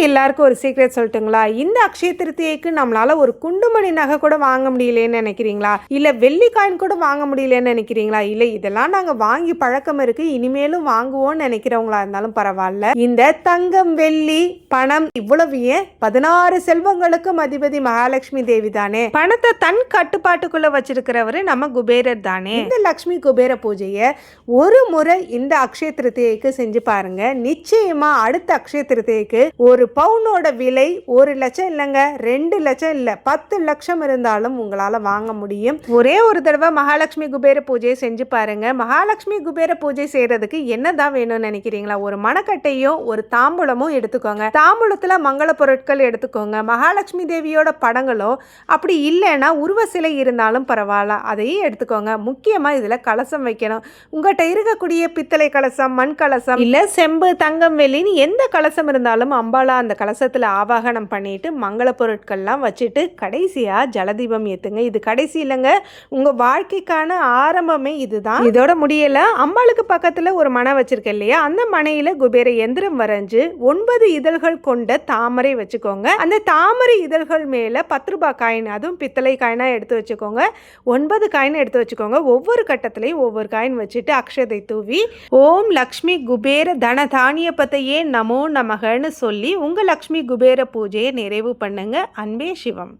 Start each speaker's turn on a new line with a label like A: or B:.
A: எல்லாருக்கும் ஒரு சீக்ரெட் சொல்லட்டுங்களா? இந்த அக்ஷய திருத்தியைக்கு நம்மளால ஒரு குண்டுமணி நகை கூட வாங்க முடியலன்னு நினைக்கிறீங்களா? இல்ல வெள்ளி காயின் கூட வாங்க முடியலன்னு நினைக்கிறீங்களா? இல்ல இதெல்லாம் நாங்க வாங்கி பழக்கம் இருக்கு, இனிமேலும் வாங்குவோம்னு நினைக்கிறவங்களா இருந்தாலும் பரவாயில்ல. இந்த தங்கம், வெள்ளி, பணம் இவ்வளவு ஏன் 16 செல்வங்களுக்கும் அதிபதி மகாலட்சுமி தேவி தானே. பணத்தை தன் கட்டுப்பாட்டுக்குள்ள வச்சிருக்கிறவரு நம்ம குபேரர் தானே. இந்த லட்சுமி குபேர பூஜையை ஒரு முறை இந்த அக்ஷய திருத்தியைக்கு செஞ்சு பாருங்க. நிச்சயமா அடுத்த அக்ஷய திருத்தியைக்கு ஒரு பவுனோட விலை 1 லட்சம் இல்லைங்க, 2 லட்சம் இல்ல, 10 லட்சம் இருந்தாலும் உங்களால வாங்க முடியும். ஒரே ஒரு தடவை மகாலட்சுமி குபேர பூஜையை செஞ்சு பாருங்க. மகாலட்சுமி குபேர பூஜை செய்யறதுக்கு என்னதான் வேணும்னு நினைக்கிறீங்களா? ஒரு மணக்கட்டையும் ஒரு தாம்பூலமும் எடுத்துக்கோங்க. தாம்பூலத்துல மங்கள பொருட்கள் எடுத்துக்கோங்க. மகாலட்சுமி தேவியோட படங்களோ அப்படி இல்லைன்னா உருவ சிலை இருந்தாலும் பரவாயில்ல, அதையும் எடுத்துக்கோங்க. முக்கியமா இதுல கலசம் வைக்கணும். உங்கள்கிட்ட இருக்கக்கூடிய பித்தளை கலசம், மண் கலசம், இல்ல செம்பு, தங்கம், வெள்ளின்னு எந்த கலசம் இருந்தாலும் அம்பாலா அந்த கலசத்தில் ஆவாகனம் பண்ணிட்டு மங்கள பொருட்கள்லாம் வச்சுட்டு கடைசியா ஜலதீபம் ஏற்றுங்க. இது கடைசி இல்லைங்க, உங்க வாழ்க்கைக்கான ஆரம்பமே இதுதான். இதோட முடியல. அம்பாளுக்கு பக்கத்துல ஒரு மனை வச்சிருக்க இல்லையா, அந்த மனையில குபேர எந்திரம் வரைஞ்சு 9 இதழ்கள் கொண்ட தாமரை வச்சுக்கோங்க. அந்த தாமரை இதழ்கள் மேல 10 ரூபாய் காயின், அதுவும் பித்தளை காயினா எடுத்து வச்சுக்கோங்க. 9 காயின் எடுத்து வச்சுக்கோங்க. ஒவ்வொரு கட்டத்திலையும் ஒவ்வொரு காயின் வச்சுட்டு அக்ஷதை தூவி ஓம் லக்ஷ்மி குபேர தன தானிய பத்தையே நமோ நமகன்னு சொல்லி உங்கள் லக்ஷ்மி குபேர பூஜையை நிறைவு பண்ணுங்க. அன்பே சிவம்.